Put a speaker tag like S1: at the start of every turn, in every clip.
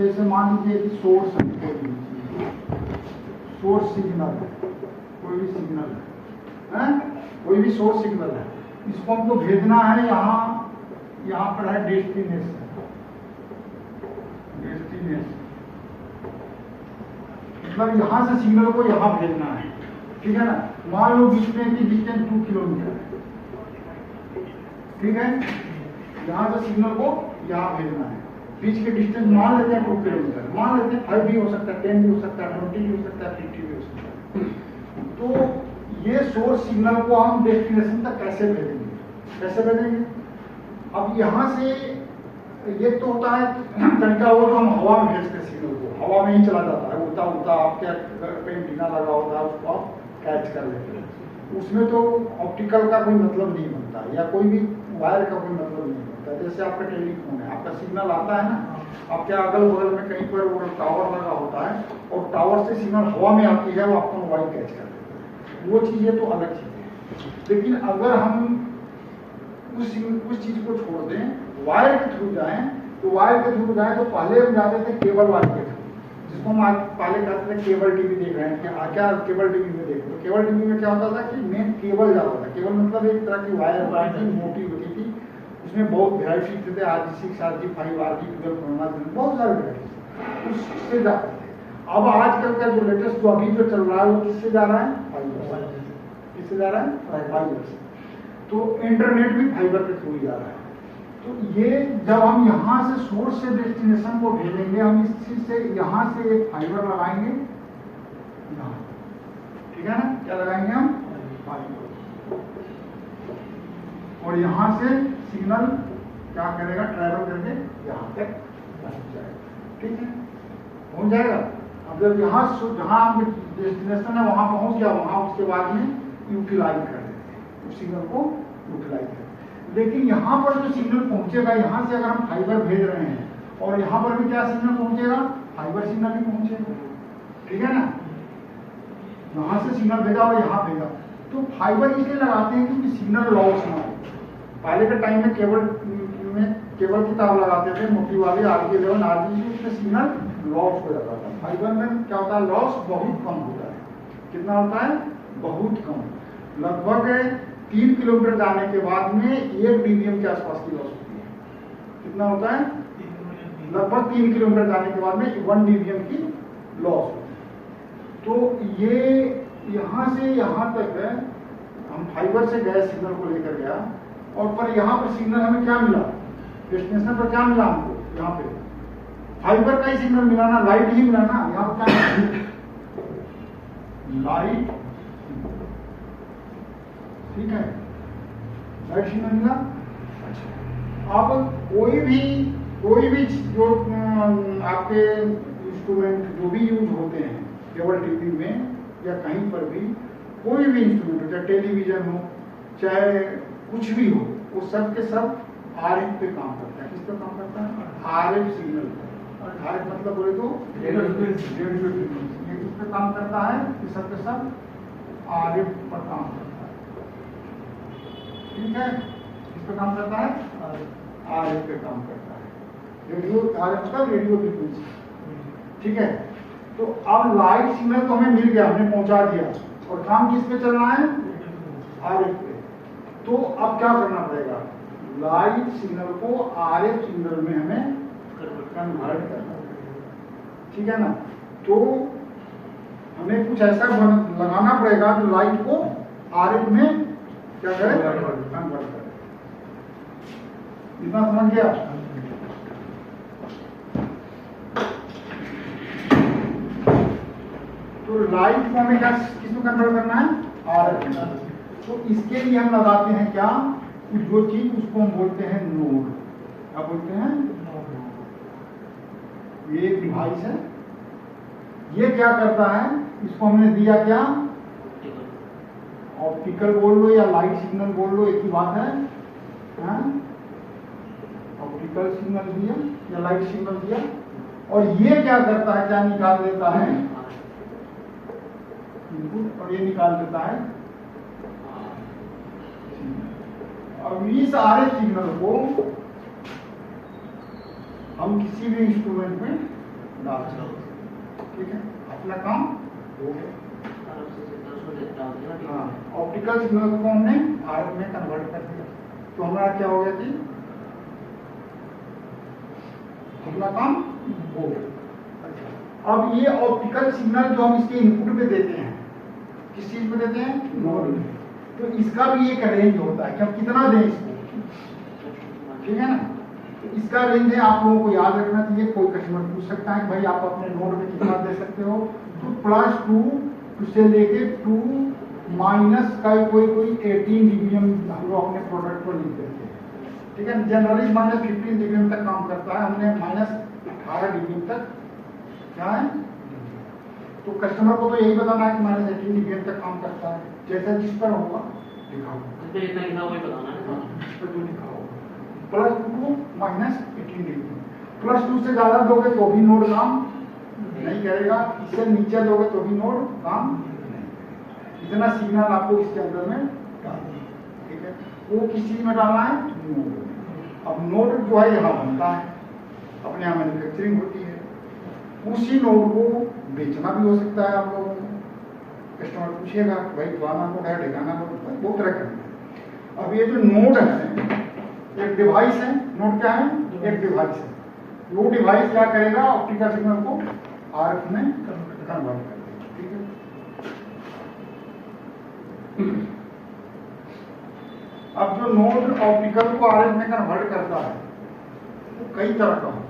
S1: जैसे मान लीजिए कि सोर्स सिग्नल, कोई भी सिग्नल है, कोई भी सोर्स सिग्नल है, इसको हमको भेजना है यहाँ पर है डेस्टिनेशन, मतलब यहाँ से सिग्नल को यहाँ भेजना है, ठीक है ना। मान लो बीच में की डिस्टेंस 2 किलोमीटर है, ठीक है, यहाँ से सिग्नल को यहाँ भेजना है, बीच के डिस्टेंस मान लेते हैं 2 किलोमीटर, मान लेते हैं 5 भी हो सकता है, 10 भी हो सकता है, 20 भी हो सकता है, 50 भी हो सकता है। तो ये सोर्स सिग्नल को हम डेस्टिनेशन तक कैसे भेजेंगे? अब यहाँ से ये तो होता है तरीका वो जो हम हवा में भेजते हैं सिग्नल को, हवा में ही चला जाता है, उड़ता आपके घर पे एंटीना लगा होता है, उसको आप कैच कर लेते हैं। उसमें तो ऑप्टिकल का कोई मतलब नहीं बनता, या कोई भी वायर का कोई मतलब नहीं बनता। जैसे आपका टेलीफोन है, आपका सिग्नल आता है ना, आपके अगल बगल में कहीं पर वो टावर लगा होता है, और टावर से सिग्नल हवा में आती है, वो आपका मोबाइल कैच कर लेता है। वो चीज़ें तो अलग चीज़ है। लेकिन अगर हम उस चीज़ को छोड़ दें, वायर के थ्रू जाएं, तो पहले हम जाते थे केबल वायर के थ्रू, जिसको हम पहले कहते थे केबल टीवी देख रहे हैं कि क्या केबल टीवी में देख रहे हो। केबल टीवी में क्या होता था कि मेन केबल जाता था। केबल मतलब एक तरह की वायर थी, मोटी होती थी, उसमें बहुत वेराइटी थे, RG6, RG5, RG12, बहुत सारे वेराइटी उससे जाते थे। अब आजकल का जो लेटेस्ट जो अभी जो चल रहा है वो किससे जा रहा है? फाइबर। किससे जा रहा है? फाइबर से। तो इंटरनेट भी फाइबर के थ्रू जा रहा है। तो ये जब हम यहाँ से सोर्स से डेस्टिनेशन को भेजेंगे, हम इस चीज से यहाँ से एक फाइबर लगाएंगे यहाँ, ठीक है ना, क्या लगाएंगे हम? फाइबर। और यहाँ से सिग्नल क्या करेगा? ट्रैवल करके यहाँ तक पहुँच जाएगा, ठीक है, पहुँच जाएगा। अब जब यहाँ जहाँ डेस्टिनेशन है वहाँ पहुँच गया, वहाँ उसके बाद में यूटिलाइज कर देते हैं उस सिग्नल को, यूटिलाइज कर। लेकिन यहाँ पर जो सिग्नल पहुंचेगा, यहाँ से अगर हम फाइबर भेज रहे हैं और यहाँ पर भी क्या सिग्नल पहुंचेगा? फाइबर सिग्नल भी पहुंचेगा, ठीक है ना। यहाँ से सिग्नल भेजा और यहाँ भेजा, तो फाइबर इसलिए लगाते हैं क्योंकि सिग्नल लॉस ना हो। पहले के टाइम में केबल की तार लगाते थे, मोटी वाली RG11, RG, उसमें सिग्नल लॉस हो जाता था। फाइबर में क्या होता है? लॉस बहुत कम होता है। कितना होता है? बहुत कम, लगभग 3 किलोमीटर जाने के बाद में 1 dBm के आसपास की लॉस होती है। कितना होता है? लगभग 3 किलोमीटर जाने के बाद में 1 dBm की लॉस होती है। तो ये यहाँ से यहाँ तक है, हम फाइबर से गए, सिग्नल को लेकर गया, और पर यहाँ पर सिग्नल हमें क्या मिला? डेस्टिनेशन पर क्या मिला हमको? यहाँ पे फाइबर का ही सिग्नल मिला ना, लाइट ही मिला ना। यहाँ पर क्या लाइट, ठीक है, लाइट सिग्नल मिला। अब कोई भी जो आपके इंस्ट्रूमेंट जो भी यूज होते हैं केबल टीवी में या कहीं पर भी, कोई भी इंस्ट्रूमेंट हो, चाहे टेलीविजन हो, चाहे कुछ भी हो, वो सब के सब RF पे काम करता है। किस पे काम करता है? RF सिग्नल पर। RF मतलब बोले तो रेडियो, ये किस पे काम करता है? ये सब के सब RF पर काम करता है, ठीक है। किस पे काम करता है? RF पे काम करता है। रेडियो, RF मतलब रेडियो फ्रीक्वेंसी, ठीक है। तो अब लाइट सिग्नल तो हमें मिल गया, हमने पहुंचा दिया, और काम किस पे चलना है? RF पे। तो अब क्या करना पड़ेगा? लाइट सिग्नल को RF सिग्नल में हमें कन्वर्ट करना पड़ेगा, ठीक है ना। तो हमें कुछ ऐसा लगाना पड़ेगा जो लाइट को RF में क्या करे? कन्वर्ट करे। इतना समझ गया? तो लाइट को हमें क्या किसमें कन्वर्ट करना है? RF। तो इसके लिए हम लगाते हैं क्या? जो चीज उसको हम बोलते हैं नोड। क्या बोलते हैं? ये एक डिवाइस है, ये क्या करता है? इसको हमने दिया क्या? ऑप्टिकल बोल लो या लाइट सिग्नल बोल लो, एक ही बात है। ऑप्टिकल सिग्नल दिया या लाइट सिग्नल दिया, और ये क्या करता है? क्या निकाल देता है? इनपुट, और ये निकाल देता है। अब इस RF सिग्नल को हम किसी भी इंस्ट्रूमेंट में डाल सकते, ठीक है, अपना काम हो गया। हाँ, ऑप्टिकल सिग्नल को हमने आरएफ में कन्वर्ट कर दिया, तो हमारा क्या हो गया कि अपना काम हो गया। अब ये ऑप्टिकल सिग्नल जो हम इसके इनपुट में देते हैं, किस चीज में देते हैं? नोड में। तो इसका भी एक रेंज होता है कि हम कितना दें इसको, ठीक है ना। इसका रेंज है, आप लोगों को याद रखना चाहिए। कोई कस्टमर पूछ सकता है कि भाई आप अपने नोड में कितना दे सकते हो, तो +2 से लेके 2 माइनस का कोई 18 dBm हम लोग अपने प्रोडक्ट को लिख देते हैं, ठीक है। जनरली -15 dBm तक काम करता है, हमने -18 dBm तक क्या है। तो कस्टमर को तो यही बताना है कि -18 dBm तक काम करता है, जैसा जिस पर होगा लिखा होगा,
S2: जो लिखा होगा
S1: +2 -18 dBm। +2 से ज्यादा दोगे तो भी नोड काम नहीं करेगा, इससे नीचे दोगे तो भी नोड काम नहीं। इतना सिग्नल आपको इसके अंदर में डालना है, ठीक है। वो किस चीज में डालना है? नोड में। अब नोड जो है यहाँ बनता है, अपने यहाँ मैन्युफैक्चरिंग होती है, उसी नोड को बेचना भी हो सकता है। आप लोगों को कस्टमर पूछेगा भाई फलाना नोड है, ढिकाना नोड है, बहुत तरह के। अब ये जो नोड है एक डिवाइस है। नोड क्या है? एक डिवाइस है। वो डिवाइस क्या करेगा? ऑप्टिकल सिग्नल को आरएफ में कन्वर्ट कर देगा, ठीक है। अब जो नोड ऑप्टिकल को आरएफ में कन्वर्ट करता है वो कई तरह का होता है।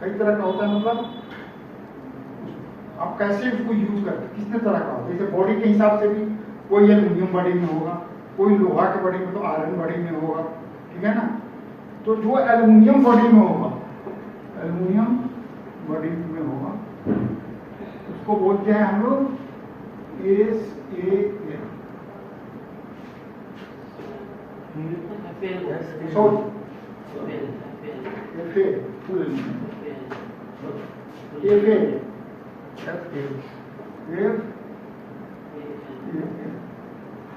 S1: कई तरह का होता है मतलब आप कैसे उसको यूज करते हैं, कितने तरह का होता है। जैसे बॉडी के हिसाब से भी कोई एल्यूमिनियम बॉडी में होगा, कोई लोहा के बॉडी में, तो आयरन बॉडी में होगा, ठीक है ना। तो जो एल्यूमिनियम बॉडी में होगा, एल्यूमिनियम बॉडी में होगा, उसको बोलते हैं हम लोग SAL।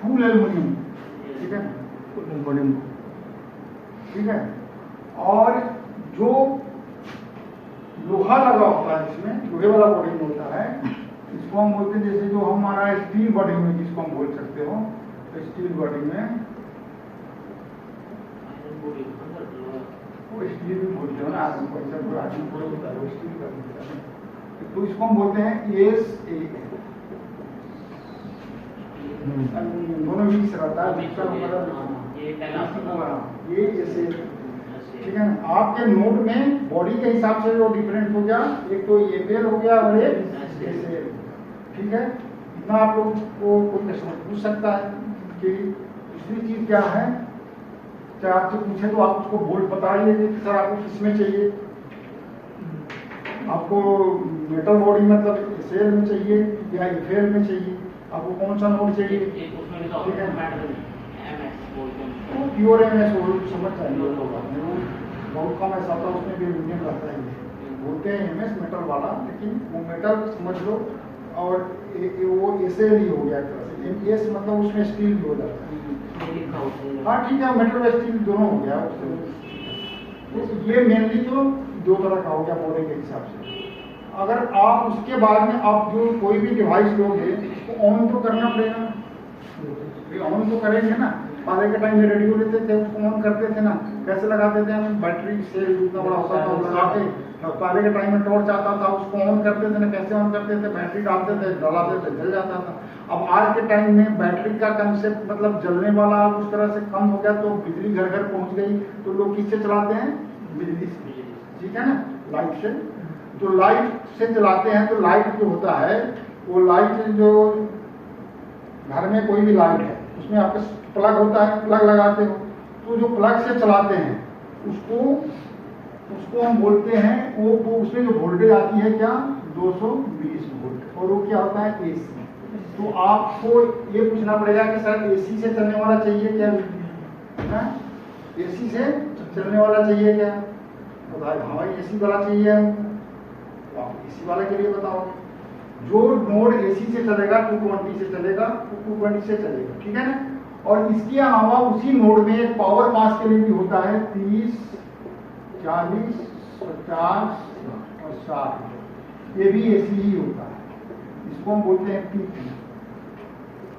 S1: फुल एल्यूमिनियम, ठीक है, ठीक है। और जो लोहा लगा होता है, इसमें लोहे वाला बॉडी में होता है, इसको हम बोलते हैं, जैसे जो हमारा स्टील बॉडी में जिसको हम बोल सकते हो, तो स्टील बॉडी में वो स्टील भी बोलते हो ना, आदमी को ऐसा पूरा आदमी को होता है वो स्टील का बोलता है। तो इसको हम बोलते हैं SAL। दोनों मिक्स रहता है, मिक्सर वगैरह ये SAL, ठीक है ना। आपके नोट में बॉडी के हिसाब से जो डिफरेंट हो गया, एक तो APL हो गया और एक SAL, ठीक है। इतना आप लोग को कोई कस्टमर पूछ सकता है। कि दूसरी चीज क्या है, चाहे आपसे पूछे तो आप उसको बोल्ट बताइए कि सर आपको किसमें चाहिए, आपको मेटल बॉडी मतलब SAL में चाहिए या FAL में चाहिए, आपको कौन सा नोड चाहिए, ठीक है। तो प्योर MS समझ चाहिए, बहुत कम ऐसा था, उसमें भी एल्यूमिनियम रहता है, बोलते हैं MS मेटल वाला, लेकिन वो मेटल समझ लो। और वो SAL ही हो गया एक तरह से। MS मतलब उसमें स्टील भी हो जाता है, हाँ ठीक है, मेटल व स्टील दोनों हो गया। तो ये मेनली तो दो तरह का हो गया बॉडी के हिसाब से। अगर आप उसके बाद में आप जो कोई भी डिवाइस लोगे उसको ऑन तो करना पड़ेगा, ऑन तो करेंगे ना। पहले के टाइम में रेडियो लेते थे, उसको ऑन करते थे ना, कैसे लगाते थे हम? बैटरी सेल जितना बड़ा होता था वो लगा के। पहले के टाइम में टॉर्च आता था, उसको ऑन करते थे ना, कैसे ऑन करते थे? बैटरी डालते थे, जलाते थे, जल जाता था। अब आज के टाइम में बैटरी का कंसेप्ट मतलब जलने वाला उस तरह से कम हो गया, तो बिजली घर घर पहुंच गई, तो लोग किससे चलाते हैं? बिजली से, ठीक है ना, लाइट से। तो लाइट से चलाते हैं, तो लाइट जो होता है वो लाइट जो घर में कोई भी लाइट है उसमें आपका प्लग होता है, प्लग लगाते हो, तो जो प्लग से चलाते हैं उसको हम बोलते हैं, वो उसमें जो वोल्टेज आती है क्या? 220 वोल्ट, और वो क्या होता है? AC। तो आपको ये पूछना पड़ेगा कि सर AC से चलने वाला चाहिए क्या? AC से चलने वाला चाहिए क्या? तो भाई हाँ AC वाला चाहिए, तो आप AC वाले के लिए बताओगे। जो नोड AC से चलेगा 220 से चलेगा, तो 220 से चलेगा, ठीक है ना। और इसके अलावा उसी नोड में एक पावर पास के लिए भी होता है 30, 40, 50 और 60 4, ये भी एसी ही होता है। इसको हम बोलते हैं पीपी।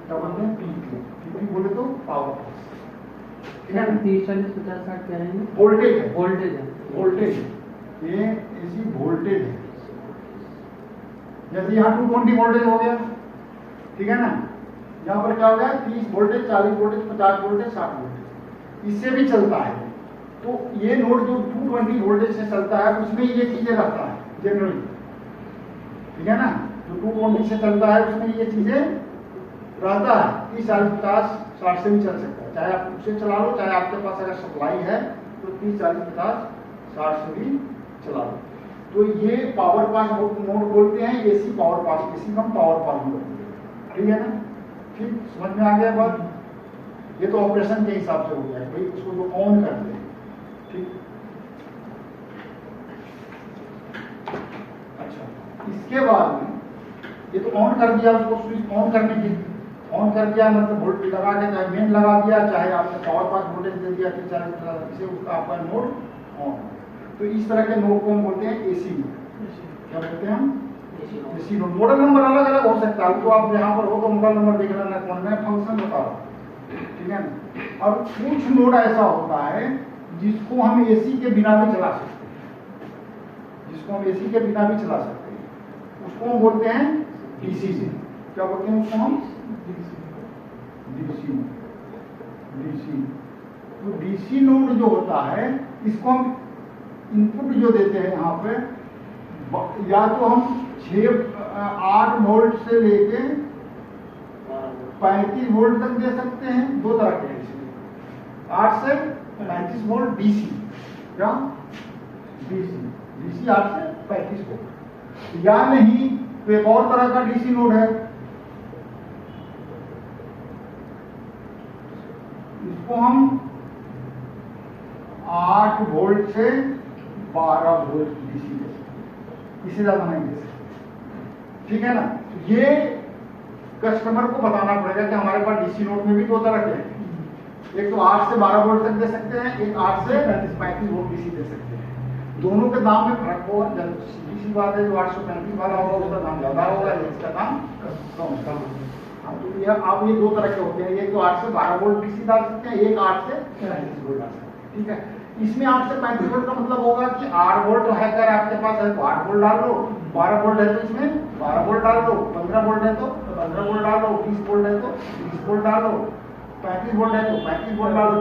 S1: क्या बोलते हैं? पीपी। पीपी बोले तो पावर पास। ठीक है,
S2: 30, 40, 50, 60 क्या है?
S1: वोल्टेज है।
S2: वोल्टेज है।
S1: वोल्टेज, ये एसी वोल्टेज है। जैसे यहाँ 220 वोल्टेज हो गया, ठीक है ना, यहाँ पर क्या हो गया? 30 वोल्टेज, 40 वोल्टेज, 50 वोल्टेज, 60 वोल्टेज, इससे भी चलता है। तो ये नोड जो 220 वोल्टेज से चलता है उसमें ये चीजें रहता है जनरली, ठीक है ना। जो 220 से चलता है उसमें ये चीजें रहता है। 30, 40, 50, 60 से भी चल सकता है, चाहे आप उससे चला लो, चाहे आपके पास अगर सप्लाई है तो 30, 40, 50, 60 से भी चला लो। तो ये पावर पास मोड बोलते हैं, एसी पावर पास, एसी हम पावर पास मोड बोलते हैं, ठीक है ना। ठीक, समझ में आ गया बात? ये तो ऑपरेशन के हिसाब से हो गया भाई, उसको जो ऑन करते हैं, ठीक। अच्छा, इसके बाद में ये तो ऑन कर दिया, उसको स्विच ऑन करने के, ऑन कर दिया मतलब वोल्टेज लगा के, चाहे मेन लगा दिया, चाहे आपने पावर पास वोल्टेज दे दिया, 30, 40, इसे उसका आपका नोड ऑन। तो इस तरह के नोड को हम बोलते हैं एसी नोड। क्या बोलते हैं हम? AC node. मॉडल नंबर अलग अलग हो सकता है, तो आप यहाँ पर हो तो मॉडल नंबर देख लेना, कौन मैं फंक्शन बता रहा हूँ, ठीक है ना। और कुछ नोड ऐसा होता है जिसको हम एसी के बिना भी चला सकते हैं, जिसको हम एसी के बिना भी चला सकते हैं, उसको हम बोलते हैं डीसी से। क्या बोलते हैं उसको हम? डीसी। डीसी। तो डीसी नोड जो होता है, इसको हम इनपुट जो देते हैं यहाँ पे, या तो हम 8 वोल्ट से लेके 35 वोल्ट तक दे सकते हैं। दो तरह के डीसी, 8 से 35 वोल्ट डीसी, क्या डीसी, डीसी 8 से 35 वोल्ट। या नहीं तो एक और तरह का डीसी नोड है, इसको हम 8 वोल्ट से 12 वोल्ट डीसी दे सकते, इससे ज्यादा नहीं दे सकते, ठीक है ना। ये कस्टमर को बताना पड़ेगा कि हमारे पास डीसी नोड में भी दो तरह के हैं, एक तो 8 से 12 वोल्ट तक दे सकते हैं, एक 8 से 35 वोल्ट डीसी दे सकते हैं। दोनों के दाम में फर्क होगा, सीधी सी बात है, जो 835 वाला होगा उसका दाम ज्यादा होगा, इसका दाम कम होगा। तो ये अब ये दो तरह के होते हैं, एक तो 8 से 12 वोल्ट डीसी डाल सकते हैं, एक 8 से 35 वोल्ट डाल सकते हैं, ठीक है। इसमें 8 से 35 वोल्ट का मतलब होगा कि 8 वोल्ट है, अगर आपके पास है तो 8 वोल्ट डाल लो, 12 वोल्ट है तो इसमें 12 वोल्ट डाल लो, 15 वोल्ट है तो 15 वोल्ट डाल लो, 20 वोल्ट है तो 20 वोल्ट डाल लो, 35 वोल्ट है तो 35 वोल्ट डाल लो।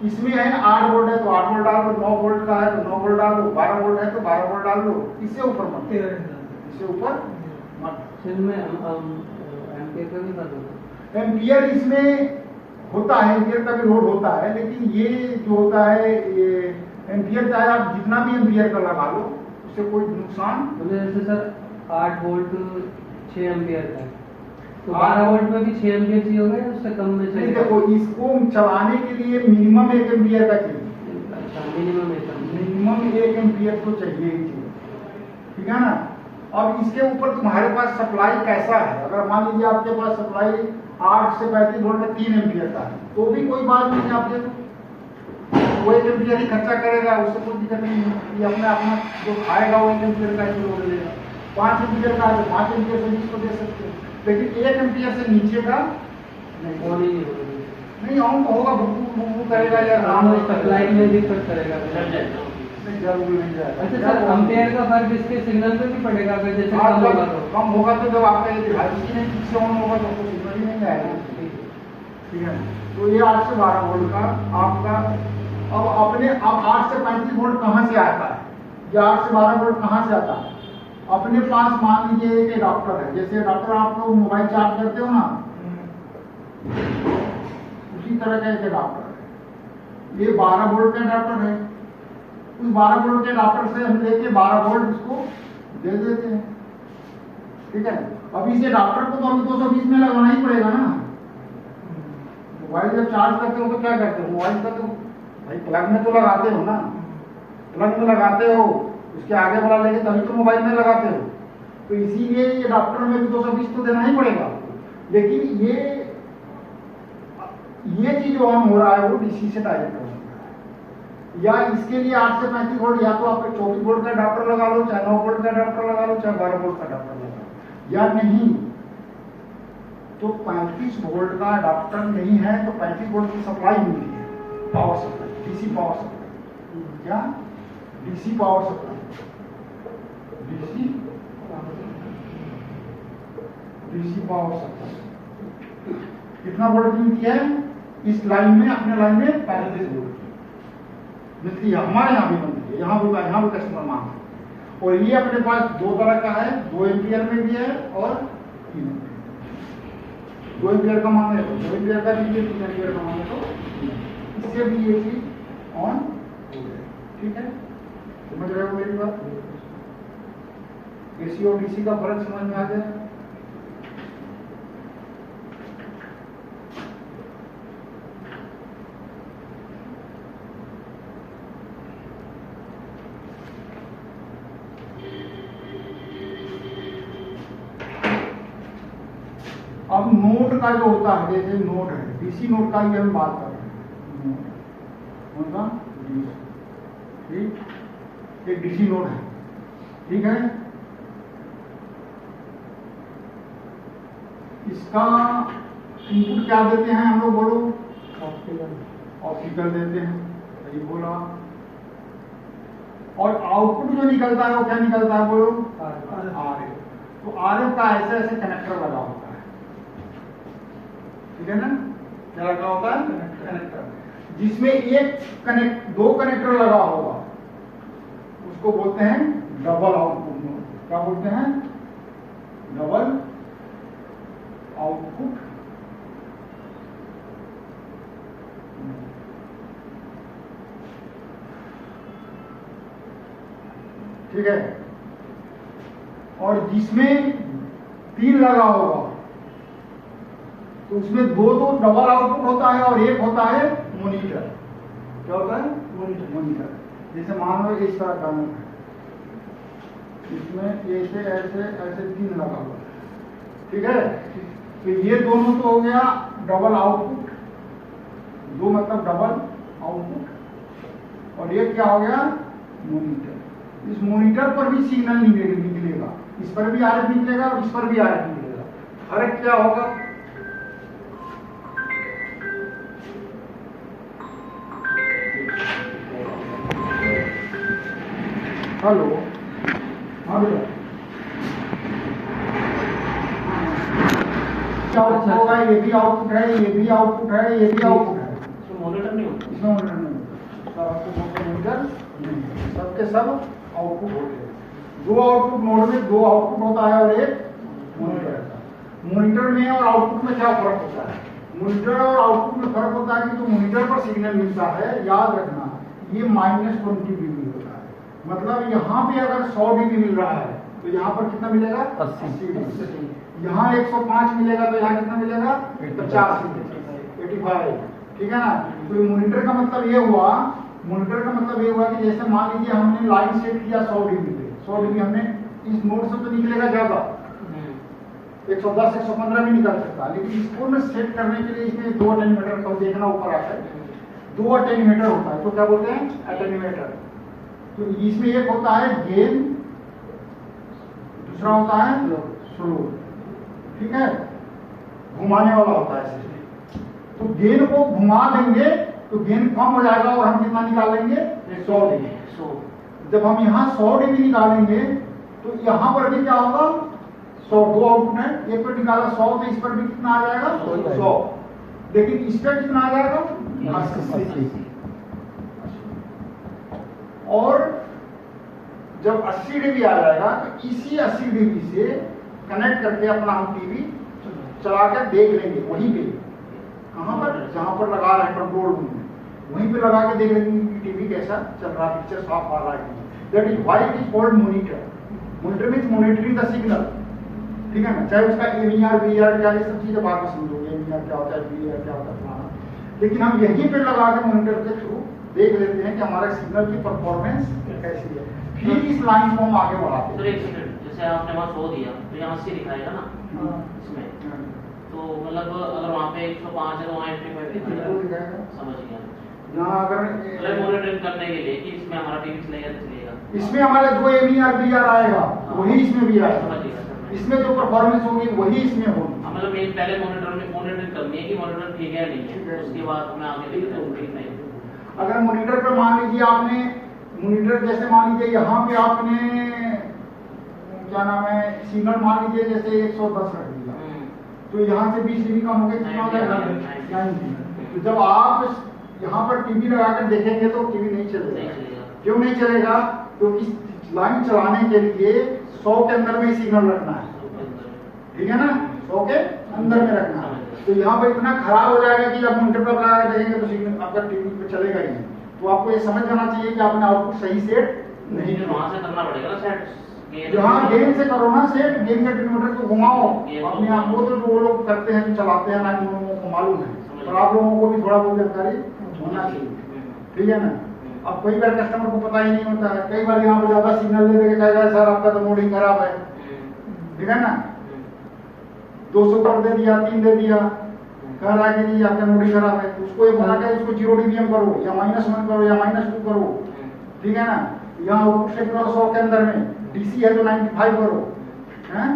S1: इसमें है 8 वोल्ट है तो 8 वोल्ट डाल लो, 9 वोल्ट का है तो 9 वोल्ट डाल लो, 12 वोल्ट है तो 12 वोल्ट डाल लो, इससे ऊपर मत, इससे ऊपर मत।
S2: एम्पियर का भी बात होता है।
S1: एम्पियर इसमें होता है, एम्पियर का भी लोड होता है, लेकिन ये जो होता है ये एम्पियर चाहे आप जितना भी एम्पियर का लगा लो उससे कोई नुकसान।
S2: जैसे सर 8 वोल्ट 6 एम्पियर का है, तो 12 वोल्ट में भी 6 एम्पियर चाहिए होगा या उससे कम में चाहिए?
S1: देखो, इसको चलाने के लिए मिनिमम 1 एम्पियर का चाहिए।
S2: अच्छा, मिनिमम
S1: 1 एम्पियर तो चाहिए ही चाहिए, ठीक है ना। अब इसके ऊपर तुम्हारे पास सप्लाई कैसा है, अगर मान लीजिए आपके पास सप्लाई 8 से 35 वोल्ट में 3 एम्पियर का है तो भी कोई बात नहीं, आप दे दो, वो 1 एम्पियर ही खर्चा करेगा, उससे कोई दिक्कत नहीं है। ये अपना अपना जो खाएगा वो 1 एम्पियर का ही लोड लेगा। 5 एम्पियर का है तो 5 एम्पियर से इसको दे सकते हैं, लेकिन 1 एम्पियर से नीचे का नहीं ऑन तो होगा, भूख करेगा या
S2: सप्लाई में दिक्कत करेगा,
S1: जरूर नहीं जाएगा।
S2: अच्छा सर, एम्पियर का फर्क इसके सिग्नल पे भी पड़ेगा अगर जैसे
S1: कम होगा तो जब आपका ये डिवाइस ही नहीं ठीक से ऑन होगा तो आपको सिग्नल ही नहीं आएगा, ठीक है। तो ये 8 से 12 वोल्ट का आपका, अब 8 से 35 वोल्ट कहाँ से आता है, या 8 से 12 वोल्ट कहाँ से आता है? अपने पास मान लीजिए एक एडाप्टर है, जैसे एडाप्टर आप लोग मोबाइल चार्ज करते हो ना, उसी तरह का एक एडाप्टर है। ये 12 वोल्ट का एडाप्टर है, उस 12 वोल्ट के एडाप्टर से हम लेके 12 वोल्ट उसको दे देते हैं, ठीक है। अब इस एडाप्टर को तो हमें 220 में लगाना ही पड़ेगा ना। मोबाइल जब चार्ज करते हो तो क्या करते हो, मोबाइल का तो भाई प्लग में तो लगाते हो ना, प्लग में लगाते हो, उसके आगे वाला लेके तभी तो मोबाइल में लगाते हो, तो इसीलिए ये एडाप्टर में भी 220 तो देना ही पड़ेगा। लेकिन ये चीज जो ऑन हो रहा है वो डीसी से डायरेक्ट हो रहा है, या इसके लिए 8 से 35 वोल्ट, या तो आप 24 वोल्ट का अडाप्टर लगा लो, चाहे 9 वोल्ट का अडाप्टर लगा लो, चाहे 12 वोल्ट का अडाप्टर लगा लो, या नहीं तो 35 वोल्ट का अडाप्टर नहीं है तो 35 वोल्ट की सप्लाई मिलती है, power supply, DC power supply. क्या? DC power supply, DC power supply कितना वोल्ट की मिलती है? इस लाइन में, अपने लाइन में 35 वोल्ट मिलती है, हमारे यहाँ भी मिलती है, यहाँ भी कस्टमर मांगते हैं। और ये अपने पास दो तरह का है, 2 एम्पियर में भी है और 3 एम्पियर। 2 एम्पियर का मांगे तो 2 एम्पियर का दीजिए, 3 एम्पियर का मांगे तो इससे भी ये चीज ऑन हो जाए। ठीक है, समझ रहे हो मेरी बात? एसी और डीसी का फर्क समझ में आ जाए। अब नोड का जो होता है, जैसे नोड है, डीसी नोड का ही हम बात कर रहे हैं, नोड का ठीक, एक डीसी नोड है, ठीक है। इसका इनपुट क्या देते हैं हम लोग, बोलो? ऑप्टिकल देते हैं, सही बोला। और आउटपुट जो निकलता है वो क्या निकलता है, बोलो? आरएफ। तो आरएफ का ऐसे ऐसे कनेक्टर लगा होता है, ठीक है ना? क्या लगा होता है? कनेक्टर, जिसमें दो कनेक्टर लगा होगा, उसको बोलते हैं डबल आउटपुट नोड। क्या बोलते हैं? Double output. ठीक है। और जिसमें 3 लगा होगा तो उसमें दो डबल आउटपुट होता है और एक होता है मॉनिटर। क्या होता है? मॉनिटर। जैसे मान लो इस तरह का नोट है, इसमें ऐसे ऐसे ऐसे 3 लगा हुआ है, ठीक है। तो ये दोनों तो हो गया डबल आउटपुट, दो मतलब डबल आउटपुट, और ये क्या हो गया? मॉनिटर। इस मॉनिटर पर भी सिग्नल निकलेगा, इस पर भी आरएफ निकलेगा और इस पर भी आरएफ निकलेगा। फर्क क्या होगा? हेलो, हाँ बेटा, आउटपुट होगा, ये भी आउटपुट है, ये भी आउटपुट है, ये भी आउटपुट है।
S3: इसमें मॉनिटर नहीं होता,
S1: इसमें मॉनिटर नहीं होता, मॉनिटर नहीं, सबके सब आउटपुट होते हैं। 2 आउटपुट नोड में 2 आउटपुट होता है और एक मॉनिटर रहता है। मॉनिटर में और आउटपुट में क्या फर्क होता है? मॉनिटर और आउटपुट में फर्क होता है कि तो मॉनिटर पर सिग्नल मिलता है, याद रखना, ये -20 dB होता है। मतलब यहाँ पे अगर 100 dB मिल रहा है तो यहाँ पर कितना मिलेगा? 80 dB। यहाँ 105 मिलेगा तो यहाँ कितना मिलेगा? 85, 85। ठीक है ना? तो मॉनिटर का मतलब ये हुआ, मॉनिटर का मतलब ये हुआ कि जैसे मान लीजिए हमने लाइन सेट किया 100 dB पे, 100 dB हमने इस नोड से तो निकलेगा ज्यादा, 110 115 भी निकल सकता है, लेकिन इसको में सेट करने के लिए इसमें 2 अटेन्यूएटर का देखना ऊपर आता है, 2 अटेन्यूएटर होता है, तो क्या बोलते हैं? अटेन्यूएटर। तो इसमें एक होता है गेन, दूसरा होता है स्लो, ठीक है, घुमाने वाला होता है ऐसे। तो गेन को घुमा देंगे तो गेन कम हो जाएगा और हम कितना निकालेंगे? 100 dB। जब हम यहाँ 100 dB निकालेंगे तो यहाँ पर भी क्या होगा? 100, 2 आउटपुट है, एक पर निकाला 100 तो इस पर भी कितना आ जाएगा? 100। लेकिन इस पर कितना आ जाएगा? 80। और जब 80 dB आ जाएगा तो इसी 80 dB से कनेक्ट करके अपना हम टीवी चला कर देख लेंगे, वहीं पे, कहाँ पर? जहां पर लगा रहे हैं कंट्रोल रूम में, वहीं पे लगा के देख लेंगे कि टीवी कैसा चल रहा है, पिक्चर साफ आ रहा है। That is why it is called monitor. Monitor means monitoring the signal, ठीक है ना? चाहे उसका एमईआर वीआर क्या, ये सब चीजें बाद में समझोगे, एमईआर क्या होता है, वीआर क्या होता है, लेकिन हम यहीं पे लगा के मॉनिटर के थ्रू देख लेते हैं कि हमारा सिग्नल की परफॉर्मेंस कैसी है, फिर इस लाइन को हम आगे बढ़ाते हैं।
S3: सर एक सेकंड, जैसे आपने वहाँ 100 दिया तो यहाँ 80 दिखाएगा ना इसमें, तो मतलब अगर वहाँ पे 105 है तो वहाँ 85 दिखाएगा। समझ गया।
S1: यहाँ अगर
S3: मतलब मॉनिटरिंग करने के लिए कि इसमें हमारा टीवी चलेगा तो चलेगा।
S1: इसमें हमारा जो MER BR आएगा वही इसमें भी आएगा,
S3: समझिएगा सर।
S1: इसमें जो परफॉर्मेंस होगी वही इसमें होगी।
S3: मतलब मेन पहले मॉनिटरिंग करनी है कि मॉनिटर ठीक है नहीं
S1: ठीक है।
S3: है, उसके बाद हमें आगे लेके जाना।
S1: अगर मॉनिटर पे मान लीजिए आपने मॉनिटर जैसे मान लीजिए यहाँ पे आपने क्या नाम है सिग्नल मान लीजिए जैसे 110 रख दिया, तो यहाँ से 20 dB कम हो गया कितना हो जाएगा 90। तो जब आप यहाँ पर टीवी लगाकर देखेंगे तो टीवी नहीं चलेगा। क्यों नहीं चलेगा? क्योंकि लाइन चलाने के लिए 100 के अंदर में ही सिग्नल रखना है, ठीक है ना, 100 के अंदर में रखना है। तो यहाँ पर इतना खराब हो जाएगा कि जब मॉनिटर पर लगा के देखेंगे तो सिग्नल आपका टीवी पे चलेगा ही नहीं। तो आपको ये समझ जाना चाहिए कि आपने आउटपुट सही सेट नहीं किया।
S3: वहां से करना पड़ेगा ना सेट,
S1: यहाँ गेन से करो ना सेट, गेन के ट्रिमोटर को घुमाओ अपने आप को। तो वो लोग करते हैं जो चलाते हैं ना, कि उन लोगों को मालूम है, और आप लोगों को भी थोड़ा बहुत जानकारी होना चाहिए, ठीक है ना। अब कई बार कस्टमर को पता ही नहीं होता है, कई बार यहाँ पर ज्यादा सिग्नल दे देगा कहेगा सर आपका तो मोडिंग खराब है, ठीक है ना, 200 पर दे दिया, 3 दे दिया, कह रहा है कि जी आपका मोडिंग खराब है। तो उसको ये बोला कि इसको 0 dBm करो या -1 करो या -2 करो, ठीक है ना। यहाँ आउटपुट सेट करो 100 के अंदर में, DC है तो 95 करो, हैं।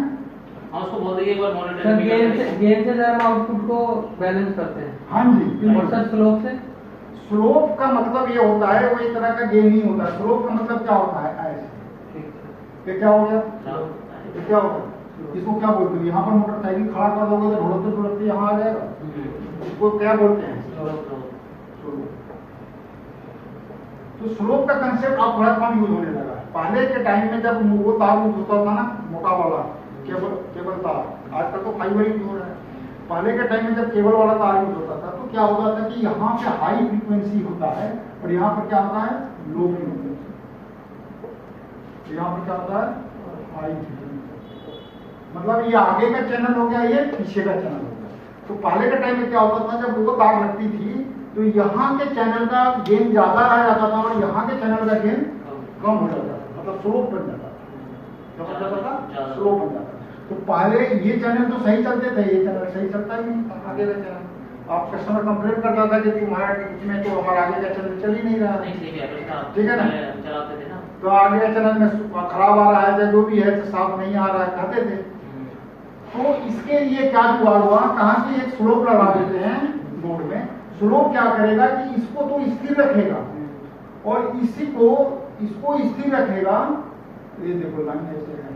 S3: हाँ उसको बोल दीजिए एक बार
S2: सर
S3: मॉनिटरिंग
S2: गेन से जब हम आउटपुट को बैलेंस करते हैं।
S1: हाँ जी।
S2: और सर स्लोप से?
S1: स्लोप का मतलब ये होता है, वो एक तरह का गेन ही होता है। स्लोप का मतलब क्या होता है? ऐसे ये क्या हो गया, ये क्या हो गया, इसको क्या बोलते हैं? यहाँ पर मोटरसाइकिल खड़ा कर दोगे तो ढोलकते ढोलकते यहाँ आ जाएगा, इसको क्या बोलते हैं? तो स्लोप का कंसेप्ट अब थोड़ा कम यूज होने लगा है। पहले के टाइम में जब वो तार यूज होता था ना, मोटा वाला केबल तार, आजकल तो फाइबर यूज हो रहा है। पहले के टाइम में जब केबल वाला तार यूज होता था तो क्या होता था कि यहाँ पे हाई फ्रीक्वेंसी होता है और यहाँ पर क्या होता है, लो फ्रीक्वेंसी। यहाँ पर क्या होता है, हाई फ्रीक्वेंसी, मतलब ये आगे का चैनल हो गया, ये पीछे का चैनल हो गया। तो पहले के टाइम में क्या होता था, जब वो तार लगती थी तो यहाँ के चैनल का गेन ज्यादा रह जाता था और यहाँ के चैनल का गेन कम हो जाता था, मतलब स्लोप बन जाता था। क्या बन जाता था? स्लोप बन जाता था। तो पहले ये चैनल तो सही चलते थे, ये चैनल सही चलता ही नहीं था, आगे का चैनल। आप कस्टमर कंप्लेन करता था कि तुम्हारा इसमें तो हमारा आगे का चैनल चल ही नहीं रहा है, ठीक है ना।
S3: चलाते थे ना,
S1: तो आगे का चैनल में खराब आ रहा है या जो भी है, साफ नहीं आ रहा है, कहते थे। तो इसके लिए क्या जुगाड़ हुआ, कहा कि एक स्लोप लगा देते हैं बोर्ड में। स्लोप क्या करेगा कि इसको तो स्थिर रखेगा और इसको स्थिर रखेगा। ये देखो लाइन ऐसे है,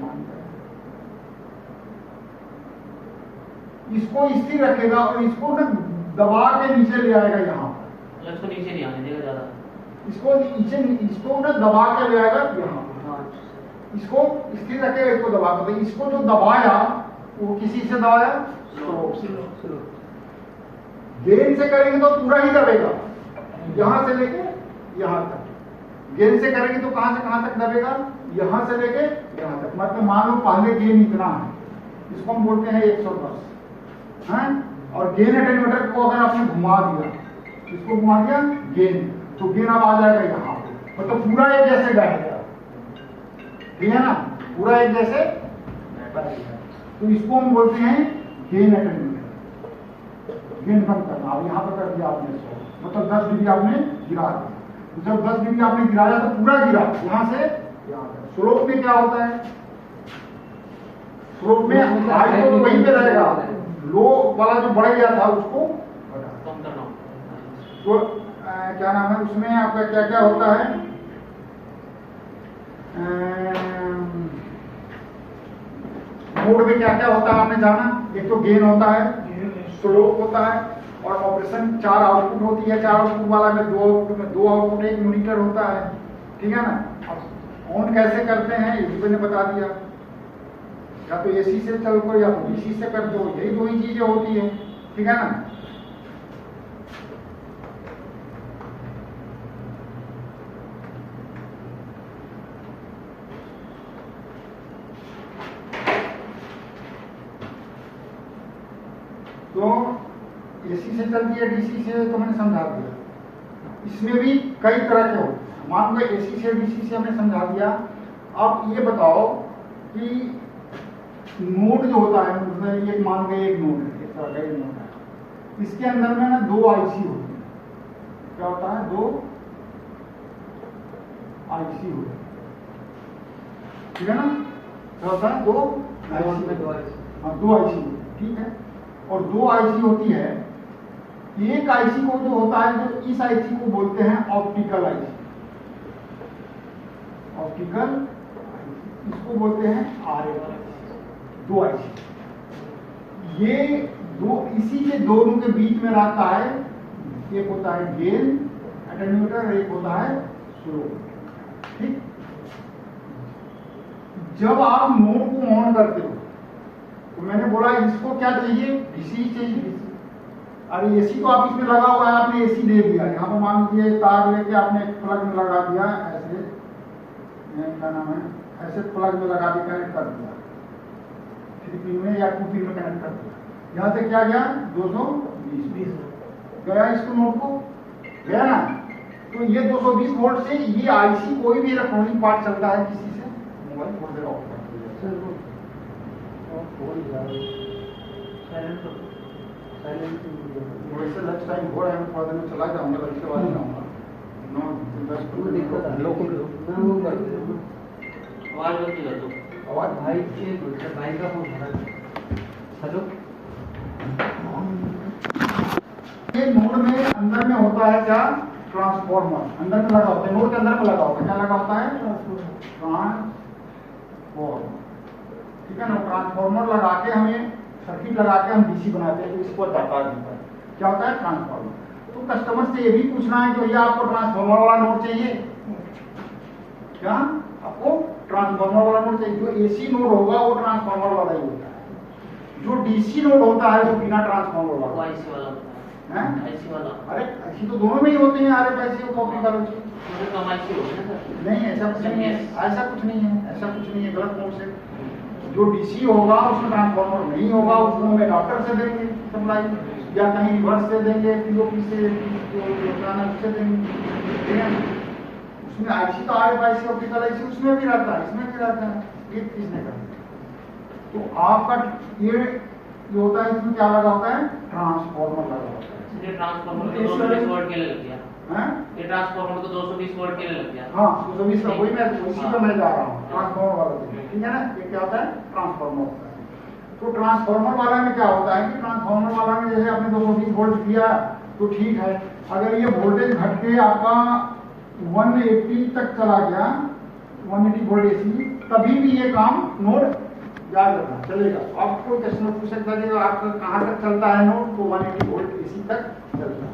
S1: इसको स्थिर रखेगा और इसको ना दबा के नीचे ले आएगा यहाँ पर।
S3: इसको नीचे नहीं आने देगा ज्यादा,
S1: इसको नीचे, इसको ना दबा के ले आएगा यहाँ पर। इसको स्थिर रखेगा, इसको दबा के। इसको जो दबाया वो किसी से दबाया, स्लोप से। गेन से करेंगे तो पूरा ही दबेगा, यहां से लेके यहां तक। गेन से करेंगे तो कहां से कहां तक दबेगा, यहां से लेके यहां तक। मतलब मान लो पहले गेन इतना है, इसको हम बोलते हैं 110 है, और गेन अटेन्यूएटर को अगर आपने घुमा दिया, इसको घुमा दिया गेन, तो गेन अब आ जाएगा यहाँ पे, मतलब पूरा एक जैसे बैठेगा, ठीक है ना, पूरा एक जैसे बैठेगा। तो इसको हम बोलते हैं गेन अटेन्यूएटर। गेन कम करना। अब यहाँ पर कर दिया आपने 100, मतलब 10 dB आपने गिरा दिया। तो जब 10 dB आपने गिराया तो पूरा गिरा, यहाँ से यहाँ तक। स्लोप में क्या होता है, स्लोप में हाई तो वहीं पे रहेगा, लो वाला जो बढ़ गया था उसको
S3: कम करना।
S1: तो क्या नाम है, उसमें आपका क्या क्या होता है, मोड में क्या क्या होता है आपने जाना। एक तो गेन होता है, स्लोप होता है, और ऑपरेशन 4 आउटपुट होती है। 4 आउटपुट वाला में 2 आउटपुट में 2 आउटपुट, एक मॉनिटर होता है, ठीक है ना। अब ऑन कैसे करते हैं ये भी मैंने बता दिया, या तो AC से चल कर या तो DC से कर दो, यही 2 ही चीजें होती है, ठीक है ना। तो AC से चलती है, DC से तो मैंने समझा दिया। इसमें भी कई तरह के होते हैं। मान लो AC से DC से हमने समझा दिया। अब ये बताओ कि नोड जो होता है, मतलब ये मान गए एक नोड है, एक तरह का एक नोड है, इसके अंदर में ना 2 IC होती है, क्या होता है, 2 IC हो गया, ठीक है ना। क्या होता है, 2
S2: बोर्ड में 2 IC।
S1: हाँ 2 IC, ठीक है। और 2 IC होती है, एक IC को जो होता है, जो इस IC को बोलते हैं ऑप्टिकल IC, ऑप्टिकल इसको बोलते हैं RF IC, 2 IC। ये दो इसी के दोनों के बीच में रहता है, एक होता है गेन एटेन्यूएटर, एक होता है स्लोप, ठीक। जब आप नोड को ऑन करते हो तो मैंने बोला इसको क्या चाहिए, डीसी चाहिए, डीसी। अरे एसी तो आप इसमें लगा हुआ है, आपने एसी दे दिया, यहाँ पर मान लीजिए तार लेके आपने एक प्लग में लगा दिया, ऐसे क्या नाम है, ऐसे प्लग में लगा के कनेक्ट कर दिया, 3 पिन में या 2 पिन में कनेक्ट कर दिया। यहाँ से क्या गया, 220 गया, इसको नोड को गया ना। तो ये 220 वोल्ट से ये आईसी कोई भी इलेक्ट्रॉनिक पार्ट चलता है किसी से, मोबाइल थोड़ी देर ऑफ कर दिया, वैसे लंच टाइम हो रहा है, मैं थोड़ा देर में चला जाऊंगा, लंच के बाद ही आऊंगा। 9-10
S2: दिक्कत है लोगों को, मैं वो कर दूँ
S3: आवाज बंद कर दो।
S1: आवाज
S2: भाई एक मिनट, भाई का फोन आ रहा है। हेलो,
S1: ये नोड में अंदर में होता है क्या, ट्रांसफॉर्मर अंदर में लगा होता है, नोड के अंदर में लगा होता है, क्या लगा होता है, ट्रांसफॉर्मर, ठीक है ना। ट्रांसफॉर्मर लगा के हमें सर्किट लगा के हम डीसी बनाते हैं, तो इसको डाटा देता है, क्या होता है, ट्रांसफॉर्मर। तो कस्टमर से ये भी पूछना है कि भैया आपको ट्रांसफॉर्मर वाला नोड चाहिए क्या, आपको ट्रांसफॉर्मर वाला नोड चाहिए। जो एसी नोड होगा वो ट्रांसफॉर्मर वाला ही होता है, जो डीसी नोड होता है वो बिना ट्रांसफॉर्मर
S3: वो
S1: वाला
S3: आईसी वाला होता
S1: है।
S3: है, आईसी वाला।
S1: अरे ऐसी तो दोनों में ही होते हैं, आरएफ आईसी और कॉपी का लोग।
S3: मुझे कम आईसी हो गया सर।
S1: नहीं ऐसा कुछ नहीं है, ऐसा कुछ नहीं है, ऐसा कुछ नहीं है, गलत नोट से। जो डीसी होगा उसमें ट्रांसफॉर्मर नहीं होगा, उसको हम एडाप्टर से देंगे सप्लाई, या कहीं रिवर्स से देंगे, पीओपी से, उससे देंगे, ठीक है। उसमें आईसी तो आरएफ आईसी ऑप्टिकल आईसी उसमें भी रहता है, इसमें भी रहता है, ये किसने कहा। तो आपका ये जो होता है इसमें क्या लगा होता है, ट्रांसफॉर्मर लगा होता है।
S3: ये ट्रांसफार्मर को 220 वोल्ट के लिए लग गया,
S1: हैं?
S3: ये ट्रांसफार्मर को 220 वोल्ट के लिए लग गया।
S1: हाँ 220 का वही मैं उसी पे मैं जा रहा हूँ, ट्रांसफॉर्मर वाला देखिए, ठीक है ना। ये क्या होता है, ट्रांसफॉर्मर होता है। तो ट्रांसफॉर्मर वाला में क्या होता है कि ट्रांसफॉर्मर वाला में जैसे आपने 220 वोल्ट दिया तो ठीक है, अगर ये वोल्टेज घट के आपका 180 तक चला गया, 180 वोल्ट एसी, तभी भी ये काम नोड याद रखना चलेगा। आपको कस्टमर पूछ सकता है कि आपका कहाँ तक चलता है नोड, तो 180 वोल्ट एसी तक चलता है।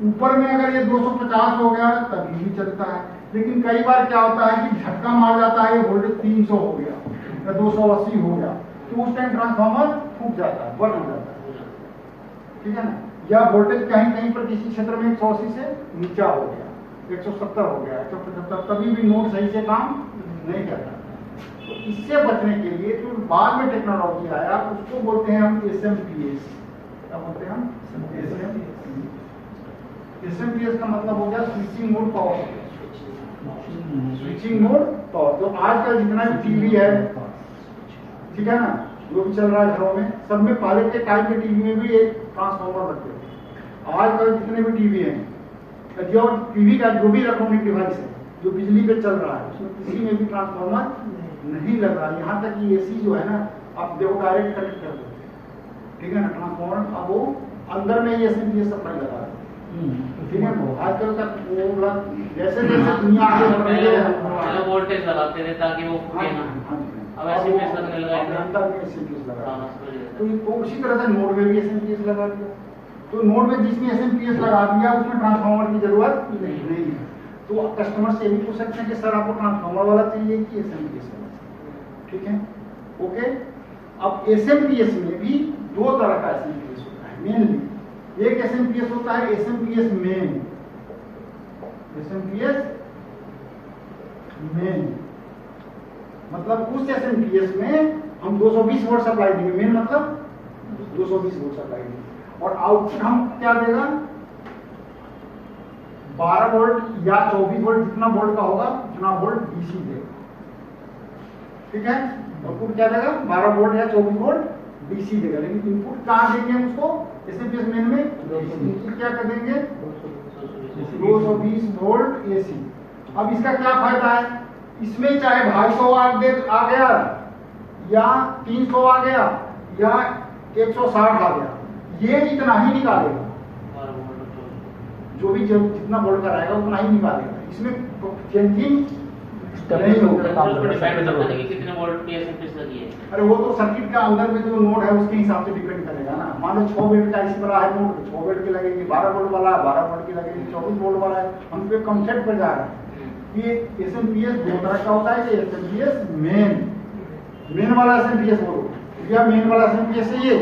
S1: ऊपर में अगर ये 250 हो गया तभी भी चलता है, लेकिन कई बार क्या होता है कि झटका मार जाता है, ये वोल्टेज 300 हो गया या 280 हो गया, तो उस टाइम ट्रांसफार्मर फूक जाता है, बंद हो जाता है, ठीक है ना। या वोल्टेज कहीं कहीं पर किसी क्षेत्र में 180 से नीचा हो गया, 170 हो गया, 175, तभी भी नोड सही से काम नहीं करता। तो इससे बचने के लिए जो बाद में टेक्नोलॉजी आया उसको बोलते हैं हम SMPS। क्या बोलते हैं हम, SMPS का मतलब हो गया switching mode power, switching mode power. तो आजकल जितना भी टीवी है, ठीक है ना, जो भी चल रहा है घरों में, सब में पहले के टाइम के टीवी में भी एक ट्रांसफार्मर रखते थे। आजकल जितने भी टीवी हैं, जो टीवी का जो भी इलेक्ट्रॉनिक डिवाइस है जो बिजली पे चल रहा है, उसमें किसी में भी ट्रांसफार्मर नहीं लग रहा। यहाँ तक कि एसी जो है ना, आप देखो डायरेक्ट कनेक्ट कर देते, ठीक है ना, ट्रांसफार्मर। अब वो अंदर में ये SMPS सप्लाई लगा है, ठीक है ना। आजकल का वो जैसे जैसे दुनिया आगे बढ़ रही है,
S3: पहले वोल्टेज लगाते थे ताकि वो फूके ना, अब SMPS लगने लगा है।
S1: अंदर में SMPS लगा
S3: हाँ,
S1: है। तो उसी तरह से नोड में भी SMPS लगा दिया। तो नोड में जिसमें SMPS लगा दिया उसमें ट्रांसफार्मर की जरूरत नहीं है। तो कस्टमर से भी पूछ सकते हैं कि सर आपको ट्रांसफार्मर वाला चाहिए कि SMPS वाला, ठीक है, ओके। अब SMPS में भी 2 तरह का SMPS होता है मेनली। एक SMPS होता है SMPS मेन, SMPS मेन मतलब उस SMPS में हम 220 वोल्ट सप्लाई देंगे, मेन मतलब 220 वोल्ट सप्लाई देंगे, और आउटपुट हम क्या देगा, 12 वोल्ट या 24 वोल्ट, जितना वोल्ट का होगा उतना वोल्ट डीसी देगा, ठीक है। आउटपुट क्या देगा, 12 वोल्ट या 24 वोल्ट डीसी देगा। लेकिन इनपुट कहाँ देंगे उसको, SMPS मेन में इनपुट क्या कर देंगे, 220 वोल्ट एसी। अब इसका क्या फायदा है, इसमें चाहे 250 आ गया या 300 आ गया या 160 आ गया, ये इतना ही निकालेगा, जो भी जितना वोल्ट का रहेगा उतना ही निकालेगा, इसमें चेंजिंग नहीं होगा।
S3: कितने वोल्ट की एसएमपीएस लगी है?
S1: अरे वो तो सर्किट का अंदर में जो नोड है उसके हिसाब से डिपेंड करेगा ना। मान लो 6 वोल्ट का इसी वाला है नोड, 6 वोल्ट की लगेगी, 12 वोल्ट वाला है 12 वोल्ट की लगेगी, 24 वोल्ट वाला है, हम पे कॉन्सेप्ट पर जा रहा है। ये एसएमपीएस दो तरह का होता है, कि एसएमपीएस मेन वाला एसएमपीएस बोलो या मेन वाला एसएमपीएस है ये,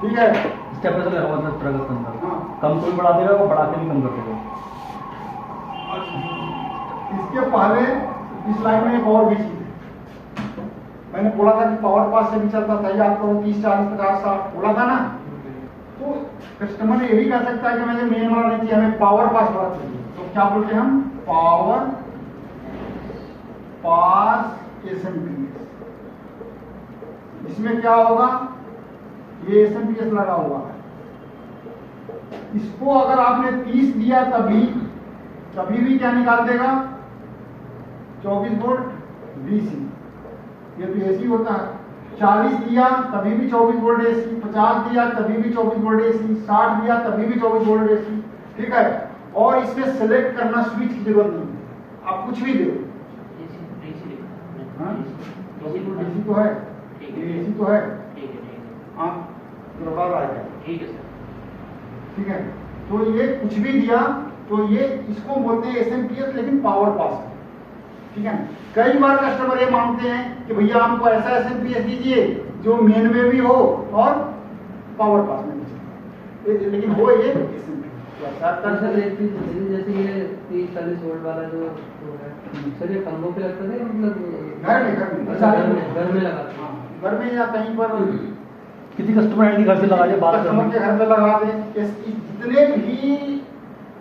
S1: ठीक है।
S4: स्टेप से लगा हुआ तरह का अंदर
S1: हाँ।
S4: कम कोई बढ़ा देगा, वो बढ़ा के भी कम कर देगा।
S1: इसके पहले इस लाइन में एक और भी चीज है, मैंने बोला था कि पावर पास से भी चलता था, याद करो 30 40 50 60 बोला था ना। तो कस्टमर ये भी कह सकता है कि मुझे मेन वाला नहीं चाहिए, हमें पावर पास वाला चाहिए, तो क्या बोलते हैं हम, पावर पास एसएमपीएस। इसमें क्या होगा, ये एसएमपीएस लगा हुआ है, इसको अगर आपने 30 दिया तभी भी क्या निकाल देगा, 24 वोल्ट डीसी, ये तो एसी होता है। 40 दिया तभी भी 24 वोल्ट एसी, 50 दिया तभी भी 24 वोल्ट एसी, 60 दिया तभी भी 24 वोल्ट एसी, ठीक है। और इसमें सेलेक्ट करना स्विच की जरूरत नहीं है, आप कुछ भी दो। एसी तो है, एसी तो है, हाँ बराबर आएगा, ठीक है। तो ये कुछ भी दिया तो ये इसको बोलते हैं एसएमपीएस, लेकिन पावर पास, ठीक है। कई बार कस्टमर ये मांगते हैं कि भैया हमको ऐसा एसएमपीएस दीजिए जो मेन में भी हो और पावर पास में भी, लेकिन हो ये
S2: सर एक चीज जैसे ये 30-40 वोल्ट वाला जो है सर, ये खंभों पे लगता है मतलब
S1: घर में
S2: घर में लगा,
S1: घर में या कहीं पर
S4: किसी कस्टमर आईडी घर से लगा दे, बात
S1: कस्टमर के घर पे लगा दें। इसकी जितने भी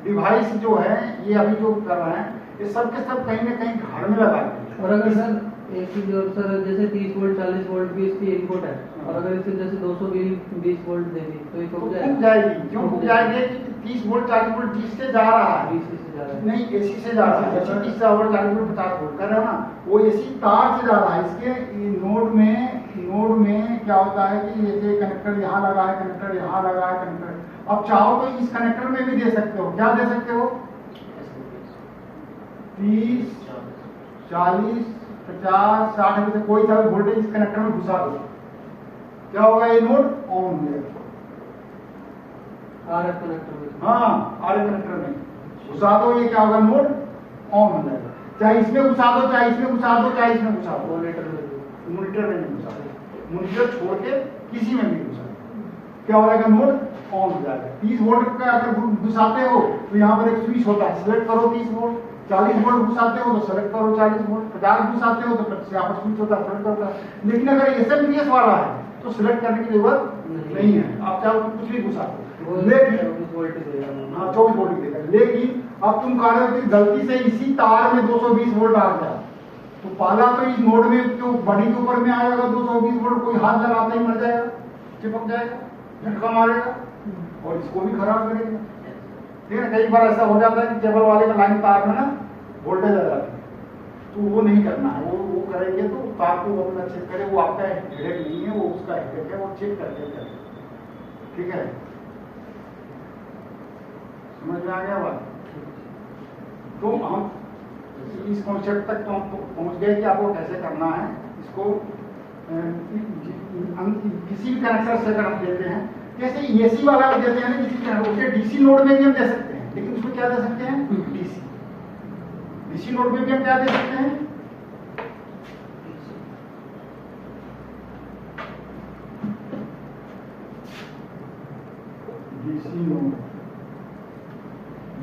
S1: डिवाइस जो है ये अभी जो कर रहे हैं, ये सब के सब कहीं ना कहीं घर में लगा दें।
S2: और अगर सर एक चीज और सर, जैसे 30 वोल्ट 40 वोल्ट भी इसकी इनपुट है, और अगर इसे जैसे 220 वोल्ट देगी तो ये
S1: फूक जाएगी, क्यों फूक जाएगी, 30 वोल्ट 40 वोल्ट जिससे जा रहा है,
S2: DC से जा रहा है,
S1: नहीं एसी से जा रहा है, 30 वोल्ट 40 वोल्ट 50 वोल्ट कर रहे हो ना, वो एसी तार से जा रहा है। इसके नोड में क्या होता है कि ये कनेक्टर यहाँ लगा है, कनेक्टर यहाँ लगा है, कनेक्टर, अब चाहो तो इस कनेक्टर में भी दे सकते हो, क्या दे सकते हो, 30 40 50 60 में से कोई सा भी वोल्टेज इस कनेक्टर में घुसा दो, क्या होगा, ये नोड ऑन हो जाएगा।
S2: RF कनेक्टर में,
S1: हाँ आरएफ कनेक्टर में घुसा दो, ये क्या होगा, नोड ऑन हो जाएगा। चाहे इसमें घुसा दो, चाहे इसमें घुसा दो, चाहे इसमें घुसा दो,
S2: मॉनिटर में
S1: नहीं घुसा दो, मॉनिटर छोड़ के किसी में भी घुसा दो, क्या हो जाएगा, नोड ऑन हो जाएगा। 30 वोल्ट का अगर घुसाते हो तो यहाँ पर एक स्विच होता है, सिलेक्ट करो 30 वोल्ट, 40 वोल्ट घुसाते हो तो सेलेक्ट करो 40 वोल्ट, 50 घुसाते हो तो यहाँ पर स्विच होता है, सेलेक्ट करता है। लेकिन अगर एसएमपीएस वाला है तो सिलेक्ट करने की जरूरत नहीं है, आप चाहो कुछ भी घुसा दो, लेकिन
S2: 24 वोल्ट देगा,
S1: हाँ 24 वोल्ट देगा। लेकिन अब तुम कह रहे हो कि गलती से इसी तार में 220 वोल्ट आ गया, तो पहला तो इस नोड में जो बॉडी के ऊपर में आएगा 220 वोल्ट, कोई हाथ लगाते ही मर जाएगा, चिपक जाएगा, झटका मारेगा और इसको भी खराब करेगा, ठीक है। कई बार ऐसा हो जाता है कि केबल वाले का लाइन तार में ना वोल्टेज आ जाती है, तो वो नहीं करना है, वो करेंगे तो तार को वो अपना चेक करे, वो आपका हेडेक नहीं है, वो उसका हेडेक है, वो चेक करके करें, ठीक है। समझ में आ गया बात? तो हम इस कॉन्सेप्ट तक तो हम पहुंच गए कि आपको कैसे करना है इसको। किसी भी कनेक्टर से अगर हम देते हैं, जैसे एसी वाला भी देते हैं ना किसी कनेक्टर, उसे डीसी नोड में भी हम दे सकते हैं, लेकिन उसमें क्या दे सकते हैं, डीसी नोड में भी हम क्या दे सकते हैं,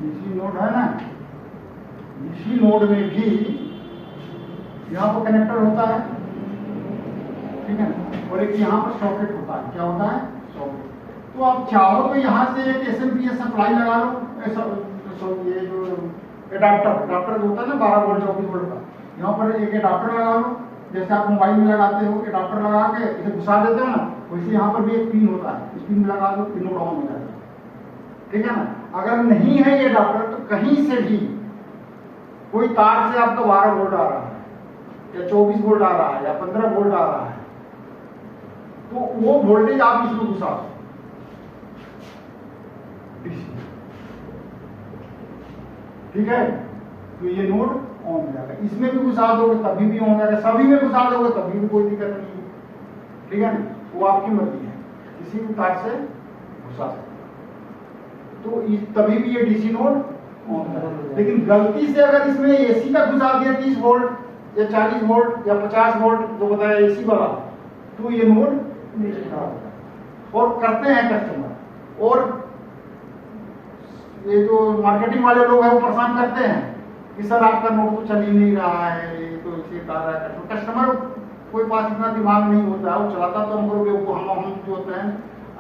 S1: डीसी नोड है ना, डीसी नोड में भी यहाँ पर कनेक्टर होता है, ठीक है, और एक यहाँ पर सॉकेट होता है, क्या होता है, सॉकेट। तो आप चाहो तो यहाँ से एक एसएमपीएस सप्लाई लगा लो, ये जो एडाप्टर जो होता है ना 12 वोल्ट 24 वोल्ट का, यहाँ पर एक एडाप्टर लगा लो, जैसे आप मोबाइल में लगाते हो, एडाप्टर लगा के इसे घुसा देते हो ना, वैसे यहाँ पर भी एक पिन होता है, इस पिन में लगा दो, पिन ऑन हो जाएगा, ठीक है ना। अगर नहीं है ये एडाप्टर कहीं से भी कोई तार से आपका 12 वोल्ट आ रहा है या 24 वोल्ट आ रहा है या 15 वोल्ट आ रहा है, तो वो वोल्टेज आप इसमें घुसा दो, ठीक है। तो ये नोड ऑन हो जाएगा, इसमें भी घुसा दोगे तभी भी ऑन हो जाएगा, सभी में घुसा दोगे तभी भी कोई दिक्कत नहीं है, ठीक है ना। वो आपकी मर्जी है, किसी भी तार से घुसा सकते तो तभी भी ये डीसी नोड ऑन है। लेकिन गलती से अगर इसमें एसी का घुसा दिया 30 वोल्ट या 40 वोल्ट या 50 वोल्ट जो बताया एसी वाला, तो ये नोड खराब होता है। और करते हैं कस्टमर, और ये जो मार्केटिंग वाले लोग हैं वो परेशान करते हैं कि सर आपका नोट तो चल ही नहीं रहा है, ये तो इसे कह रहा है कस्टमर। कोई पास इतना दिमाग नहीं होता है, वो चलाता तो हमको बेवकूफ, हम जो होते हैं,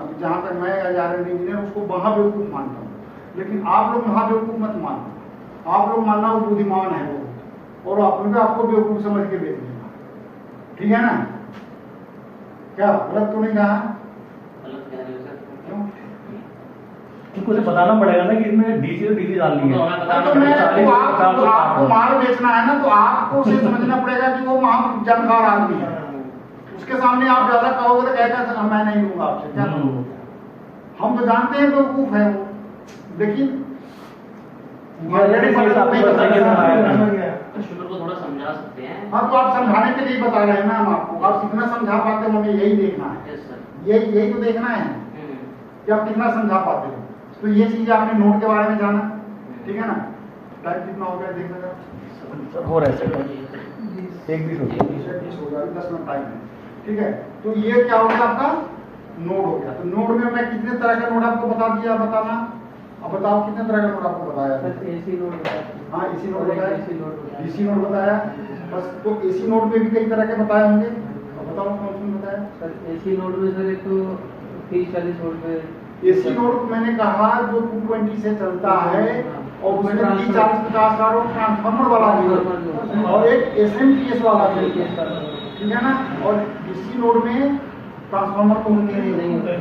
S1: अब जहाँ तक मैं R&D इंजीनियर उसको वहाँ बेवकूफ मानता हूँ, लेकिन आप लोग वहाँ बेवकूफ मत मानना, आप लोग मानना वो बुद्धिमान है वो, और आपको बेवकूफ समझ के बेच देना, ठीक है ना। क्या गलत तो नहीं कहा?
S4: उनको तो बताना पड़ेगा ना कि इसमें डीसी और डीसी डालनी है।
S1: तो मैं आपको माल बेचना है ना, तो आपको उसे समझना पड़ेगा कि वो वहाँ जानकार आदमी है, उसके सामने आप ज्यादा कहोगे तो कहेगा मैं नहीं लूंगा आपसे, क्या हम तो जानते हैं बेवकूफ है वो, लेकिन
S3: कस्टमर को थोड़ा समझा सकते हैं।
S1: हाँ, तो आप समझाने के लिए बता रहे हैं ना हम आपको, आप कितना समझा पाते हो हमें यही देखना है।
S3: Yes sir.
S1: यही तो देखना है कि आप कितना समझा पाते हो। तो ये चीज आपने नोट के बारे में जाना, ठीक है ना। टाइम कितना हो गया देख लेगा,
S4: हो रहा है एक भी हो गया,
S1: 10 मिनट टाइम है, ठीक है। तो ये क्या होगा आपका नोड हो गया। तो नोड में मैं कितने तरह का नोड आपको बता दिया, बताना। अब बताओ कितने तरह का नोड आपको बताया?
S2: एसी नोड बताया,
S1: हाँ एसी नोड बताया,
S2: डीसी
S1: नोड बताया, बस। तो एसी नोड में भी कई तरह के बताए होंगे, अब बताओ कौन कौन बताया?
S2: सर एसी नोड में सर एक तो 30-40 वोल्ट पे
S1: एसी नोड मैंने कहा जो 220 से चलता है, और उसमें 30-40-50 का ट्रांसफार्मर वाला भी है, और एक SMPS वाला भी है, ठीक है ना। और डीसी नोड में ट्रांसफार्मर तो नहीं होते,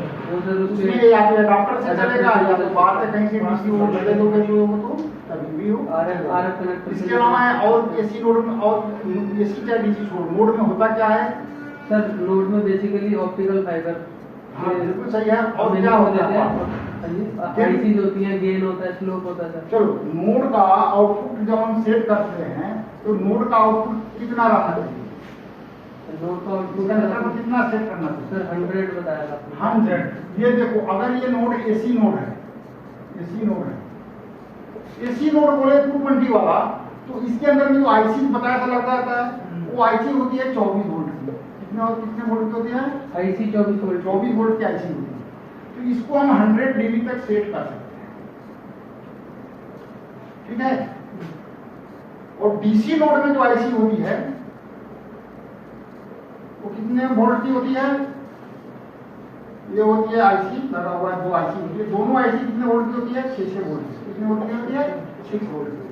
S1: उसमें या तो एडाप्टर से चलेगा या तो बाहर से कहीं से डीसी नोड ले लोगे तो तभी भी हो।
S2: RF connector.
S1: इसके अलावा है और एसी नोड में, और एसी क्या डीसी नोड में होता क्या है?
S2: सर नोड में बेसिकली ऑप्टिकल फाइबर।
S1: हाँ बिल्कुल सही है। और क्या होता है?
S2: आईसी होती है, गेन होता है, स्लोप होता है सर।
S1: चलो, नोड का आउटपुट जब हम सेट करते हैं तो नोड का आउटपुट कितना रहना चाहिए?
S2: नोड का आउटपुट
S1: कितना सेट करना चाहिए?
S2: सर 100 बताया आपने।
S1: 100। ये देखो, अगर ये नोड एसी नोड है, एसी नोड है, एसी नोड बोले 220 वाला, तो इसके अंदर में जो आईसी बताया था लग जाता है, वो आईसी होती है 24 वोल्ट की। कितने वोल्ट की होती है?
S2: IC 24 volt.
S1: 24 वोल्ट की आईसी होती है। तो इसको हम 100 dB तक सेट कर सकते हैं, ठीक है। और डीसी नोड में जो आईसी होती है वो कितने वोल्ट की होती है? ये होती है आईसी लगा हुआ है, दो आईसी होती है, दोनों आईसी कितने वोल्ट की होती है? 6 वोल्ट की। कितने वोल्ट की होती है? 6 वोल्ट की।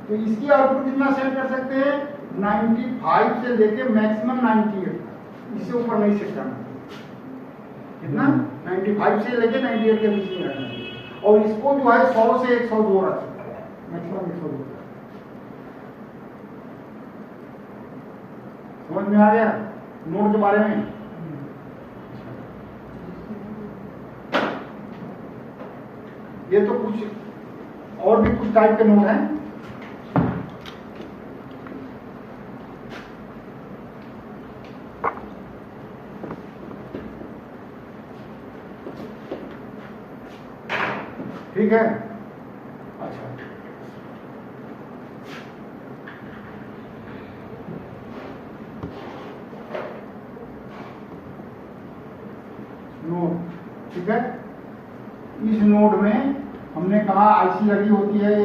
S1: तो इसकी आउटपुट कितना सेट कर सकते हैं? 95 से लेके मैक्सिमम 98, इससे ऊपर नहीं सेट करना। कितना? 95 से लेके 98 के बीच में रहना चाहिए। और इसको जो है 100 से 102 रख सकते हैं, मैक्सिमम 102। समझ में आ गया नोड के बारे में? ये तो कुछ और भी कुछ टाइप के नोड हैं। ठीक है, अच्छा। नोड, ठीक है। इस नोड में हमने कहा आईसी लगी होती है।